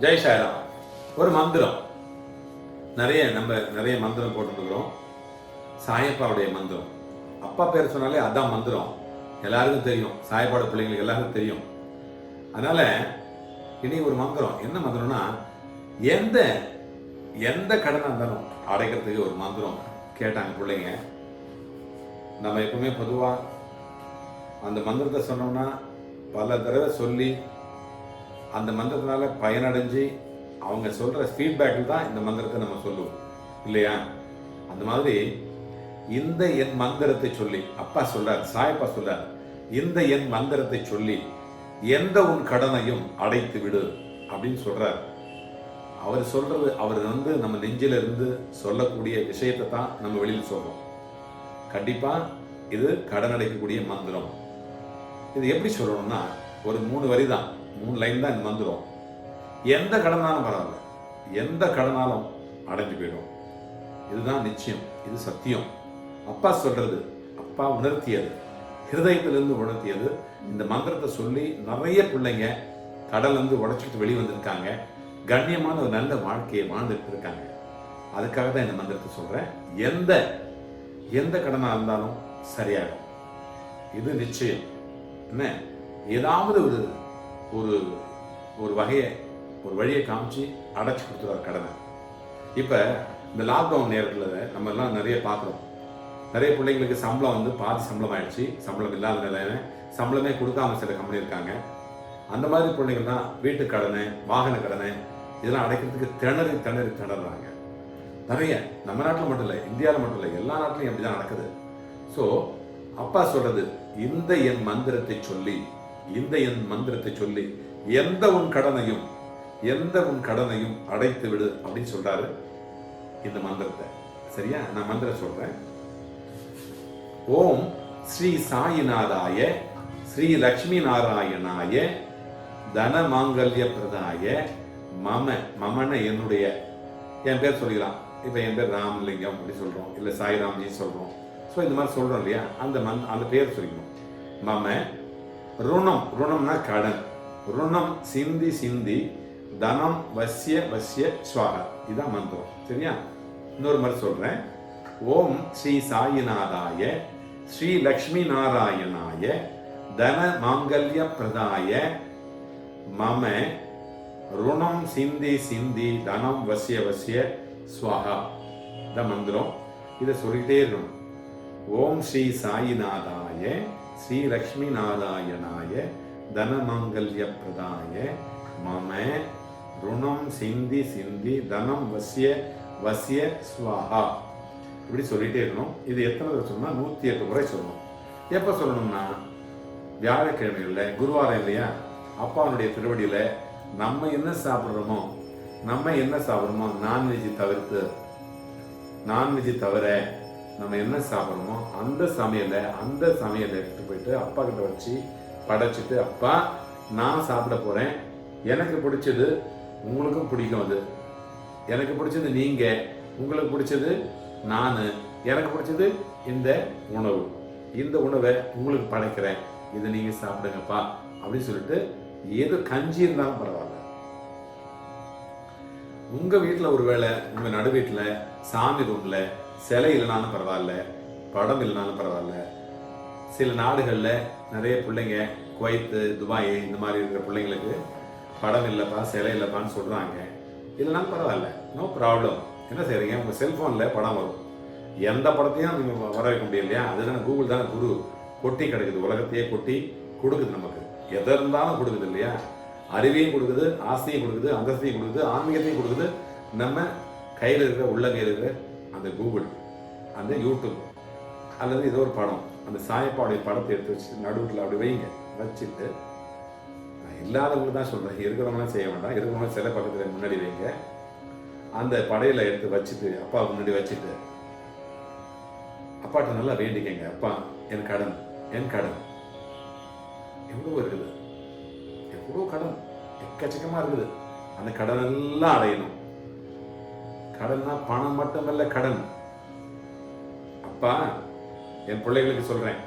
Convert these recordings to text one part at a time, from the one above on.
ஜெய் சாய்ராம். ஒரு மந்திரம், நிறைய மந்திரம் போட்டுருக்கிறோம். சாயப்பாவுடைய மந்திரம், அப்பா பேர் சொன்னாலே அதான் மந்திரம், எல்லாருக்கும் தெரியும். சாயப்பாவோட பிள்ளைங்களுக்கு எல்லாருக்கும் தெரியும். அதனால இனி ஒரு மந்திரம், என்ன மந்திரம்னா, எந்த எந்த கடனாக இருந்தாலும் அடைக்கிறதுக்கு ஒரு மந்திரம் கேட்டாங்க பிள்ளைங்க. நம்ம எப்பவுமே பொதுவாக அந்த மந்திரத்தை சொன்னோம்னா பல தடவை சொல்லி அந்த மந்திரத்தினால பயனடைஞ்சு அவங்க சொல்கிற ஃபீட்பேக்கில் தான் இந்த மந்திரத்தை நம்ம சொல்லுவோம் இல்லையா? அந்த மாதிரி இந்த என் மந்திரத்தை சொல்லி அப்பா சொல்றார், சாயப்பா சொல்றார், இந்த என் மந்திரத்தை சொல்லி எந்த உன் கடனையும் அடைத்து விடு அப்படின்னு சொல்றார். அவர் சொல்றது, அவர் நம்ம நெஞ்சில இருந்து சொல்லக்கூடிய விஷயத்தை தான் நம்ம வெளியில் சொல்றோம். கண்டிப்பா இது கடன் அடைக்கக்கூடிய மந்திரம். இது எப்படி சொல்லணும்னா, ஒரு 3 வரி தான், 3 லைன் தான் இந்த மந்திரம். எந்த கடனாலும் பரவாயில்ல, எந்த கடனாலும் அடைஞ்சு போயிடும். இதுதான் நிச்சயம், இது சத்தியம். அப்பா சொல்றது, அப்பா உணர்த்தியது, ஹிருதயத்திலிருந்து உணர்த்தியது. இந்த மந்திரத்தை சொல்லி நிறைய பிள்ளைங்க கடல் உடைச்சிட்டு வெளியே வந்திருக்காங்க, கண்ணியமான ஒரு நல்ல வாழ்க்கையை வாழ்ந்துட்டு இருக்காங்க. அதுக்காக தான் இந்த மந்திரத்தை சொல்றேன். எந்த கடனா இருந்தாலும் சரியாகும், இது நிச்சயம். என்ன, ஏதாவது ஒரு ஒரு வகையை, ஒரு வழியை காமிச்சு அடைச்சி கொடுத்துருவார் கடனை. இப்போ இந்த லாக்டவுன் நேரத்தில் நம்ம எல்லாம் நிறைய பார்க்குறோம். நிறைய பிள்ளைங்களுக்கு சம்பளம் பாதி சம்பளம் ஆயிடுச்சு, சம்பளம் இல்லாத நிலையில சம்பளமே கொடுக்காம சில கம்பெனி இருக்காங்க. அந்த மாதிரி பிள்ளைங்கள் தான் வீட்டு கடனை, வாகன கடனை இதெல்லாம் அடைக்கிறதுக்கு திணறாங்க. நிறைய நம்ம நாட்டில் மட்டும் இல்லை, இந்தியாவில் மட்டும் இல்லை, எல்லா நாட்டிலையும் அப்படிதான் நடக்குது. ஸோ அப்பா சொல்றது, இந்த என் மந்திரத்தை சொல்லி எந்த உன் கடனையும் அடைத்து விடு அப்படின்னு சொல்றாரு இந்த மந்திரத்தை. சரியா? நான் மந்திரம் சொல்றேன். ஓம் ஸ்ரீ சாயிநாதாய ஸ்ரீ லக்ஷ்மி நாராயணாய தன மாங்கல்ய பிரதாய மமன என்னுடைய, என் பேர் சொல்லிக்கலாம். இப்போ என் பேர் ராமலிங்கம் அப்படி சொல்றோம், இல்லை சாய்ராம்ஜி சொல்றோம். ஸோ இந்த மாதிரி சொல்றோம் இல்லையா? அந்த பேர் சொல்லிக்கணும். மம ருணம்னா கடன், ருணம் சிந்தி தனம் வசிய ஸ்வாகா, இதான் மந்திரம். சரியா? இன்னொரு மாதிரி சொல்றேன். ஓம் ஸ்ரீ சாயிநாதாய ஸ்ரீ லக்ஷ்மி நாராயணாய தன மாங்கல்ய பிரதாய மம ருணம் சிந்தி தனம் வசிய ஸ்வாகா, இந்த மந்திரம். இதை சொல்லிட்டே இருக்கணும். ஓம் ஸ்ரீ சாயிநாதாய ஸ்ரீ லக்ஷ்மி நாராயணாய தன மாங்கல்ய பிரதாய மம ருணம் சிந்தி தனம் வசிய ஸ்வாஹா, இப்படி சொல்லிட்டே இருக்கணும். இது எத்தனை தடவை சொல்லணும்? 108 முறை சொல்லணும். எப்போ சொல்லணும்னா, வியாழக்கிழமைகளில், குருவாரம் இல்லையா, அப்பாவுடைய திருவடியில் நம்ம என்ன சாப்பிட்றோமோ, நான்வெஜ் தவிர நம்ம என்ன சாப்பிட்றோமோ அந்த சமையலை எடுத்துட்டு போயிட்டு அப்பா கிட்ட வச்சு படைச்சிட்டு, அப்பா நான் சாப்பிட போறேன், எனக்கு பிடிச்சது உங்களுக்கும் பிடிக்கும், அது எனக்கு பிடிச்சது நீங்க, உங்களுக்கு பிடிச்சது நான், எனக்கு பிடிச்சது இந்த உணவை உங்களுக்கு படைக்கிறேன், இதை நீங்க சாப்பிடுங்கப்பா அப்படின்னு சொல்லிட்டு, ஏதோ கஞ்சி இருந்தாலும் பரவாயில்ல. உங்க வீட்டுல ஒருவேளை உங்க நடு வீட்டுல சாமி ரூம்ல சிலை இல்லைனாலும் பரவாயில்ல, படம் இல்லைனாலும் பரவாயில்ல. சில நாடுகள்ல நிறைய பிள்ளைங்க, குவைத்து, துபாய் இந்த மாதிரி இருக்கிற பிள்ளைங்களுக்கு படம் இல்லைப்பா, சிலை இல்லைப்பான்னு சொல்றாங்க. இல்லைனாலும் பரவாயில்ல, நோ ப்ராப்ளம். என்ன செய்றீங்க, உங்க செல்போன்ல படம் வரும். எந்த படத்தையும் நீங்க வர வைக்க முடியும் இல்லையா? அதுதானே கூகுள் தானே குரு, கொட்டி கிடக்குது, உலகத்தையே கொட்டி கொடுக்குது நமக்கு. எதை இருந்தாலும் கொடுக்குது இல்லையா? அறிவையும் கொடுக்குது, ஆசையும் கொடுக்குது, அந்தஸ்தையும் கொடுக்குது, ஆன்மீகத்தையும் கொடுக்குது. நம்ம கையில் இருக்கிற, உள்ளங்கையில் இருக்கிற அந்த கூகுள், அந்த யூடியூப் அல்லது ஏதோ ஒரு படம், அந்த சாயப்பாவுடைய படத்தை எடுத்து வச்சு நடுவில் அப்படி வைங்க. வச்சுட்டு, நான் இல்லாதவங்களுக்கு தான் சொல்றேன், இருக்கிறவங்களாம் செய்ய வேண்டாம், இருக்கிறவங்க சில பக்கத்தில் முன்னாடி வைங்க. அந்த படையில எடுத்து வச்சுட்டு, அப்பா முன்னாடி வச்சுட்டு, அப்பாட்ட நல்லா வேண்டிக்கங்க. அப்பா, என் கடன் எவ்வளவு இருக்குது, எவ்வளவு கடன் எக்கச்சக்கமா இருக்குது, அந்த கடன் எல்லாம் அடையணும். கடன்னா பணம் மட்டுமல்ல கடன். அப்பா, என் பிள்ளைகளுக்கு சொல்றேன்,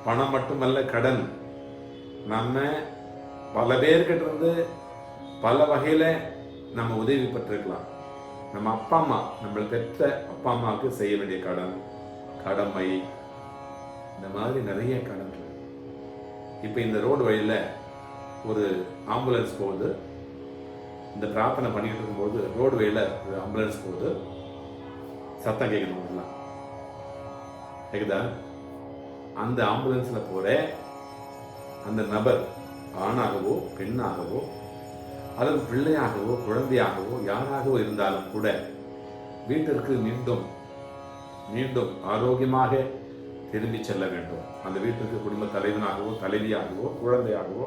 பணம் மட்டுமல்ல கடன். நம்ம பல பேர்கிட்ட இருந்து பல வகையில நம்ம உதவி பெற்றிருக்கலாம். நம்ம அப்பா அம்மா, நம்மளை பெற்ற அப்பா அம்மாவுக்கு செய்ய வேண்டிய கடன், கடமை, இந்த மாதிரி நிறைய கடன்கள். இப்போ இந்த ரோடு வழியில் ஒரு ஆம்புலன்ஸ் போகுது. இந்த பிரார்த்தனை பண்ணிக்கிட்டு இருக்கும்போது ரோடு வழியில் ஒரு ஆம்புலன்ஸ் போகுது. சத்தம் கேட்கணும், கேக்குதா? அந்த ஆம்புலன்ஸில் போகிற அந்த நபர் ஆணாகவோ பெண்ணாகவோ அல்லது பிள்ளையாகவோ குழந்தையாகவோ யாராகவோ இருந்தாலும் கூட வீட்டிற்கு மீண்டும் மீண்டும் ஆரோக்கியமாக திரும்பி செல்ல வேண்டும். அந்த வீட்டிற்கு குடும்ப தலைவனாகவோ தலைவியாகவோ குழந்தையாகவோ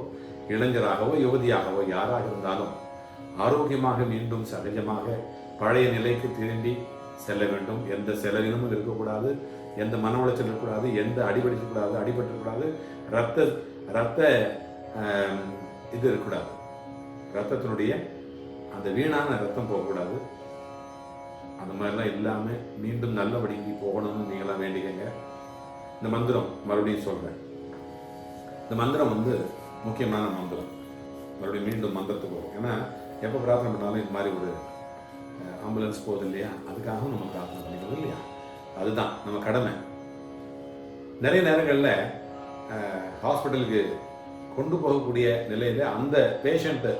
இளைஞராகவோ யுவதியாகவோ யாராக இருந்தாலும் ஆரோக்கியமாக மீண்டும் சகஜமாக பழைய நிலைக்கு திரும்பி செல்ல வேண்டும். எந்த செலவினமும் இருக்கக்கூடாது, எந்த மன உளைச்சல் இருக்கக்கூடாது, எந்த அடிபட்டுக்கூடாது, ரத்த இது இருக்கக்கூடாது, ரத்தத்தினுடைய அந்த வீணான ரத்தம் போகக்கூடாது. அந்த மாதிரிலாம் இல்லாமல் மீண்டும் நல்லபடிக்கு போகணும்னு நீங்களாம் வேண்டிக்கங்க. இந்த மந்திரம் மறுபடியும் சொல்கிறேன். இந்த மந்திரம் முக்கியமான மந்திரம். மறுபடியும் மீண்டும் மந்திரத்துக்கு போகும். ஏன்னா எப்போ பிரார்த்தனை பண்ணாலும் இது மாதிரி ஒரு ஆம்புலன்ஸ் போகுது இல்லையா, அதுக்காக நம்ம பிரார்த்தனை பண்ணிக்கிறது இல்லையா, அதுதான் நம்ம கடமை. நிறைய நேரங்களில் ஹாஸ்பிட்டலுக்கு கொண்டு போகக்கூடிய நிலையில் அந்த பேஷண்ட்டு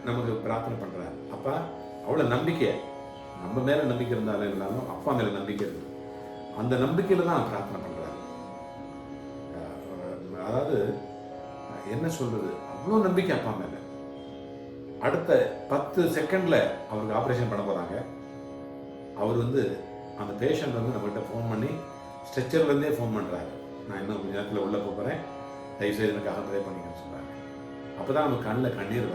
நமக்கு பிரார்த்தனை பண்ணுறாரு. அப்போ அவ்வளோ நம்பிக்கை, நம்ம மேலே நம்பிக்கை இருந்தாலும் அப்பா மேலே நம்பிக்கை இருக்குது. அந்த நம்பிக்கையில் தான் பிரார்த்தனை பண்ணுறாரு. அதாவது என்ன சொல்றது, அவ்வளோ நம்பிக்கை அப்பா மேலே. அடுத்த 10 செகண்டில் அவருக்கு ஆப்ரேஷன் பண்ண போகிறாங்க. அவர் அந்த பேஷண்ட் நம்மகிட்ட ஃபோன் பண்ணி ஸ்ட்ரெச்சர்லேருந்தே ஃபோன் பண்ணுறாரு, நான் இன்னும் கொஞ்சம் நேரத்தில் உள்ளே போகிறேன், தயவுசெய்து எனக்காக ப்ரே பண்ணிக்கன்னு சொல்கிறாங்க. அப்போ தான் நம்ம கண்ணில் கண்ணீர்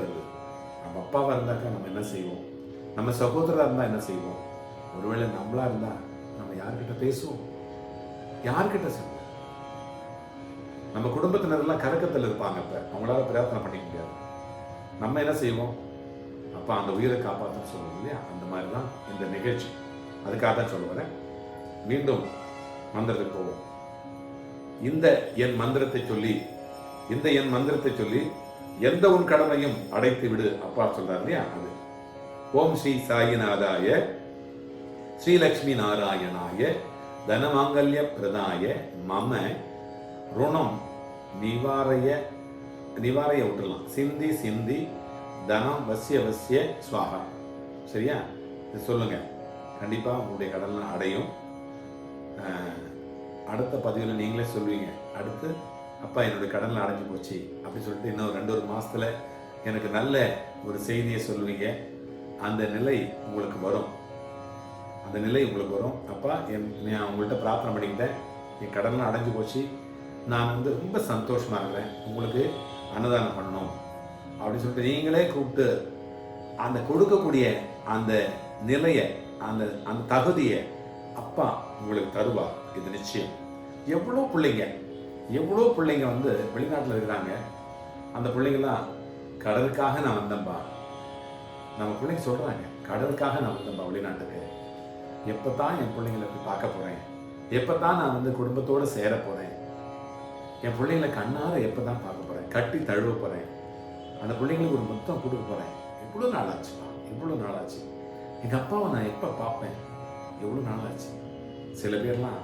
வருது. நம்ம அப்பாவாக இருந்தாக்கா நம்ம என்ன செய்வோம், நம்ம சகோதரராக இருந்தால் என்ன செய்வோம், ஒருவேளை நம்மளா இருந்தால் நம்ம யார்கிட்ட பேசுவோம், யார்கிட்ட சொல்லுவோம். நம்ம குடும்பத்தினரெல்லாம் கலக்கத்தில் இருப்பாங்க. அப்போ அவங்களால பிரார்த்தனை பண்ணிக்க முடியாது. நம்ம என்ன செய்வோம், அப்போ அந்த உயிரை காப்பாற்றுன்னு சொல்லுவோம் இல்லையா. அந்த மாதிரி தான் இந்த நிகழ்ச்சி. அதுக்காக தான் சொல்ல வரேன். மீண்டும் மந்திரத்துக்கு போவோம். இந்த என் மந்திரத்தை சொல்லி எந்த உன் கடமையும் அடைத்து விடு அப்பா சொல்றாரு இல்லையா. அது ஓம் ஸ்ரீ சாயிநாதாய ஸ்ரீ லக்ஷ்மி நாராயணாய தனமாங்கல்ய பிரதாய மம ருணம் நிவாரைய விட்டுடலாம். சிந்தி தனம் வசிய ஸ்வாகா. சரியா? இது சொல்லுங்க, கண்டிப்பா உங்களுடைய கடன்லாம் அடையும். அடுத்த பதிவில் நீங்களே சொல்லுவீங்க, அடுத்து அப்பா என்னுடைய கடனில் அடைஞ்சு போச்சு அப்படின்னு சொல்லிட்டு இன்னும் 2-1 மாதத்தில் எனக்கு நல்ல ஒரு செய்தியை சொல்லுவீங்க. அந்த நிலை உங்களுக்கு வரும். அப்பா நான் உங்கள்கிட்ட பிரார்த்தனை பண்ணிக்கிட்டேன், என் கடன்லாம் அடைஞ்சு போச்சு, நான் ரொம்ப சந்தோஷமாக இருக்கிறேன், உங்களுக்கு அன்னதானம் பண்ணணும் அப்படின்னு சொல்லிட்டு நீங்களே கூப்பிட்டு அந்த கொடுக்கக்கூடிய அந்த நிலையை, அந்த தகுதியை அப்பா உங்களுக்கு தருவார். இது நிச்சயம். எவ்வளோ பிள்ளைங்க வெளிநாட்டில் இருக்கிறாங்க. அந்த பிள்ளைங்களாம் கடலுக்காக நான் வந்தேன்பா, நம்ம பிள்ளைங்க சொல்கிறாங்க, கடலுக்காக நான் வந்தேன்பா வெளிநாட்டுக்கு, எப்போ தான் என் பிள்ளைங்களை போய் பார்க்க போகிறேன், எப்போ தான் நான் குடும்பத்தோடு சேர போகிறேன், என் பிள்ளைங்களை கண்ணார எப்போ தான் பார்க்க போகிறேன், கட்டி தழுவ போகிறேன், அந்த பிள்ளைங்களுக்கு ஒரு முத்தம் கொடுக்க போகிறேன். எவ்வளோ நாள் ஆச்சு, எங்கள் அப்பாவை நான் எப்போ பார்ப்பேன், எவ்வளோ நாள் ஆச்சு. சில பேர்லாம்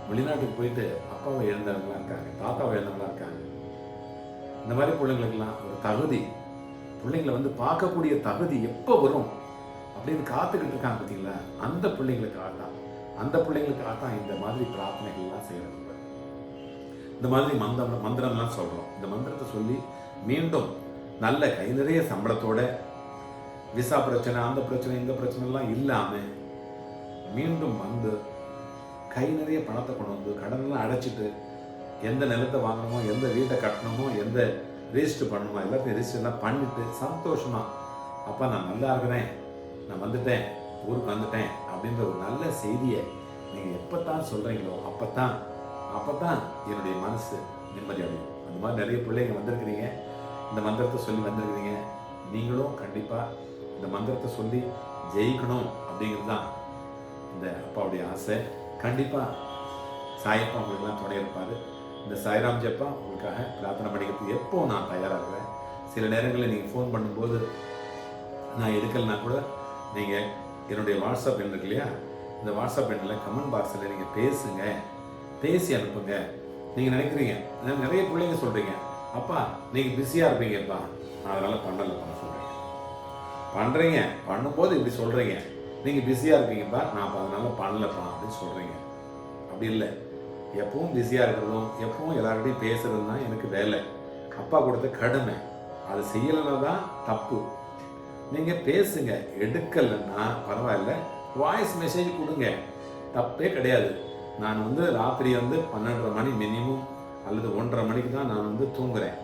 வெளிநாட்டுக்கு போயிட்டு அப்பாவை இழந்தவங்களாம் இருக்காங்க, தாத்தாவை இழந்தவங்களாம் இருக்காங்க. இந்த மாதிரி பிள்ளைங்களுக்கெல்லாம் ஒரு தகுதி, பிள்ளைங்களை பார்க்கக்கூடிய தகுதி எப்போ வரும் அப்படின்னு காத்துக்கிட்டு இருக்காங்க பார்த்தீங்களா. அந்த பிள்ளைங்களுக்காக தான் இந்த மாதிரி பிரார்த்தனைகள்லாம் செய்யறது. இந்த மாதிரி மந்திரம்லாம் சொல்கிறோம். இந்த மந்திரத்தை சொல்லி மீண்டும் நல்ல கை நிறைய சம்பளத்தோட, விசா பிரச்சனை அந்த பிரச்சனை இந்த பிரச்சனைலாம் இல்லாமல் மீண்டும் கை நிறைய பணத்தை கொண்டு கடனெல்லாம் அடைச்சிட்டு, எந்த நிலத்தை வாங்கணுமோ, எந்த வீட்டை கட்டணுமோ, எந்த ரெஜிஸ்டர் பண்ணணுமோ எல்லாத்தையும் ரெஜிஸ்டர்லாம் பண்ணிட்டு சந்தோஷமா, அப்பா நான் நல்லா இருக்கிறேன், நான் வந்துட்டேன், ஊருக்கு வந்துட்டேன் அப்படின்ற ஒரு நல்ல செய்தியை நீங்கள் எப்போ தான் சொல்கிறீங்களோ அப்போ தான் என்னுடைய மனசு நிம்மதி அடையும். அந்த மாதிரி நிறைய பிள்ளைங்க வந்திருக்கிறீங்க, இந்த மந்திரத்தை சொல்லி வந்திருக்கிறீங்க. நீங்களும் கண்டிப்பாக இந்த மந்திரத்தை சொல்லி ஜெயிக்கணும் அப்படிங்கிறது தான் இந்த அப்பாவுடைய ஆசை. கண்டிப்பாக சாயப்பா உங்களுக்குலாம் துணை இருப்பார். இந்த சாய்ராம் ஜப்பா உங்களுக்காக பிரார்த்தனை பண்ணிக்கிறதுக்கு எப்போ நான் தயாராகிறேன். சில நேரங்களில் நீங்கள் ஃபோன் பண்ணும்போது நான் எடுக்கலைன்னா கூட நீங்கள் என்னுடைய வாட்ஸ்அப் எண் இருக்கு இல்லையா, இந்த வாட்ஸ்அப் எண்ணில் கமெண்ட் பாக்ஸில் நீங்கள் பேசுங்க, பேசி அனுப்புங்க. நீங்கள் நினைக்கிறீங்க, நிறைய பிள்ளைங்க சொல்கிறீங்க, அப்பா நீங்கள் பிஸியாக இருப்பீங்கப்பா அதனால் பண்ணலப்பா சொல்கிறீங்க. பண்ணுறீங்க, பண்ணும்போது இப்படி சொல்கிறீங்க, நீங்கள் பிஸியாக இருப்பீங்கப்பா நான் அப்போ அதனால் பண்ணலப்பா அப்படின்னு சொல்கிறீங்க. அப்படி இல்லை, எப்பவும் பிஸியாக இருக்கிறதும் எப்பவும் எல்லார்கிட்டையும் பேசுகிறது தான் எனக்கு வேலை, அப்பா கொடுத்த கடமை. அது செய்யலைன்னா தான் தப்பு. நீங்கள் பேசுங்க, எடுக்கலைன்னா பரவாயில்ல, வாய்ஸ் மெசேஜ் கொடுங்க, தப்பே கிடையாது. நான் ராத்திரி 12:30 மணி மினிமம் அல்லது 1:30 மணிக்கு தான் நான் தூங்குறேன்.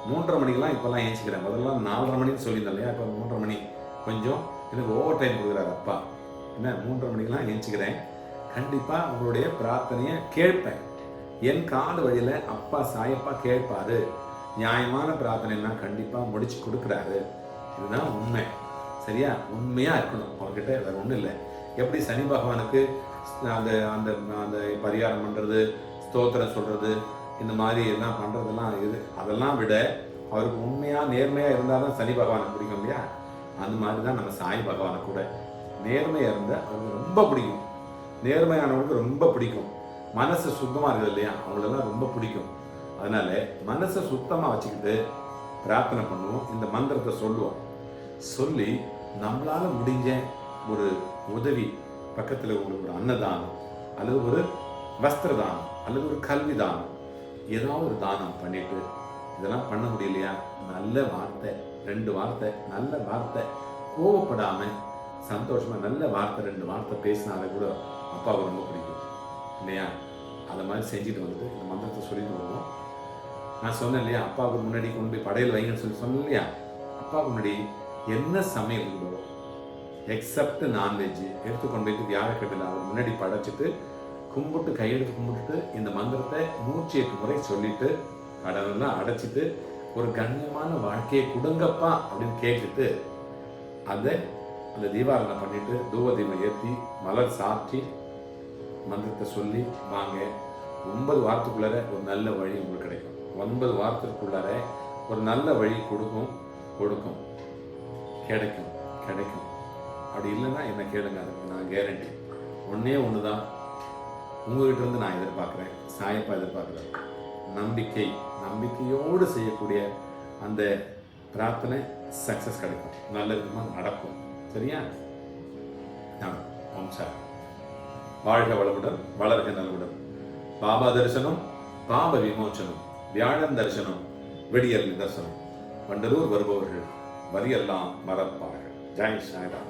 3:30 மணிக்கெலாம் இப்போல்லாம் ஏஞ்சிக்கிறேன். முதல்ல 4:30 மணிக்கு சொல்லியிருந்தேன் இல்லையா, இப்போ 3:30 மணி கொஞ்சம் எனக்கு ஓவர் டைம் கொடுக்குறாரு அப்பா. என்ன 3:30 மணிக்கெலாம் ஏஞ்சிக்கிறேன். கண்டிப்பாக உங்களுடைய பிரார்த்தனையை கேட்பேன். என் காது வழியில் அப்பா சாயப்பா கேட்பாரு. நியாயமான பிரார்த்தனைனா கண்டிப்பாக முடிச்சு கொடுக்குறாரு. இதுதான் உண்மை. சரியா? உண்மையாக இருக்கணும் அவர்கிட்ட, வேறு ஒன்றும் இல்லை. எப்படி சனி பகவானுக்கு அந்த அந்த அந்த பரிகாரம் பண்ணுறது, ஸ்தோத்திரம் சொல்கிறது, இந்த மாதிரி எல்லாம் பண்ணுறதெல்லாம் அதெல்லாம் விட அவருக்கு உண்மையாக நேர்மையாக இருந்தால் தான் சனி பகவானை பிடிக்கும் இல்லையா? அந்த மாதிரி தான் நம்ம சாய் பகவானை கூட நேர்மையாக இருந்தால் அவருக்கு ரொம்ப பிடிக்கும். நேர்மையானவங்களுக்கு ரொம்ப பிடிக்கும். மனசு சுத்தமாக இருக்குது இல்லையா, அவங்களெல்லாம் ரொம்ப பிடிக்கும். அதனால மனசை சுத்தமாக வச்சுக்கிட்டு பிரார்த்தனை பண்ணுவோம், இந்த மந்திரத்தை சொல்லுவோம். சொல்லி நம்மளால முடிஞ்ச ஒரு உதவி, பக்கத்தில் உங்களுக்கு ஒரு அன்னதானம் அல்லது ஒரு வஸ்திர தானம் அல்லது ஒரு கல்வி தானம், ஏதாவது ஒரு தானம் பண்ணிட்டு, இதெல்லாம் பண்ண முடியலையா, நல்ல வார்த்தை 2 வார்த்தை, நல்ல வார்த்தை, கோவப்படாம சந்தோஷமா நல்ல வார்த்தை 2 வார்த்தை பேசினாலே கூட அப்பாவுக்கு ரொம்ப பிடிக்கும் இல்லையா? அதை மாதிரி செஞ்சுட்டு இந்த மந்திரத்தை சொல்லிட்டு வருவோம். நான் சொன்னேன் இல்லையா, அப்பாவுக்கு முன்னாடி கொண்டு போய் படையல் வைங்கன்னு சொன்னேன் இல்லையா, அப்பாவுக்கு முன்னாடி என்ன சமையல் இருந்தோ எக்ஸப்ட் நான்வெஜ் எடுத்துக்கொண்டு போயிட்டு வியாழக்கிழமையில் அவர் முன்னாடி படைச்சிட்டு கும்பிட்டு கையெடுத்து கும்பிட்டுட்டு இந்த மந்திரத்தை 108 முறை சொல்லிட்டு கடனெல்லாம் அடைச்சிட்டு ஒரு கண்ணியமான வாழ்க்கையை கொடுங்கப்பா அப்படின்னு கேட்டுட்டு அதை அந்த தீபாவளி பண்ணிட்டு தூப தீபம் ஏற்றி மலர் சாற்றி மந்திரத்தை சொல்லி வாங்க. 9 வாரத்துக்குள்ளார ஒரு நல்ல வழி உங்களுக்கு கிடைக்கும். 9 வாரத்துக்குள்ளார ஒரு நல்ல வழி கொடுக்கும் கிடைக்கும். அப்படி இல்லைன்னா என்ன கேளுங்க, அதுக்கு நான் கேரண்டி. ஒன்றே ஒன்று தான் உங்ககிட்ட இருந்து நான் எதிர்பார்க்குறேன், சாயப்பா எதிர்பார்க்குறேன். நம்பிக்கையோடு செய்யக்கூடிய அந்த பிரார்த்தனை சக்ஸஸ் கிடைக்கும், நல்ல விதமாக நடக்கும். சரியா? ஓம் சார். வாழ்க வளமுடன், வளர்க நலமுடன். பாபா தரிசனம் பாப விமோச்சனம், வியாழன் தரிசனம் விடியல் நிதர்சனம். வண்டலூர் வருபவர்கள் வரியெல்லாம் மறப்பார்கள். ஜெய் சாய்ராம்.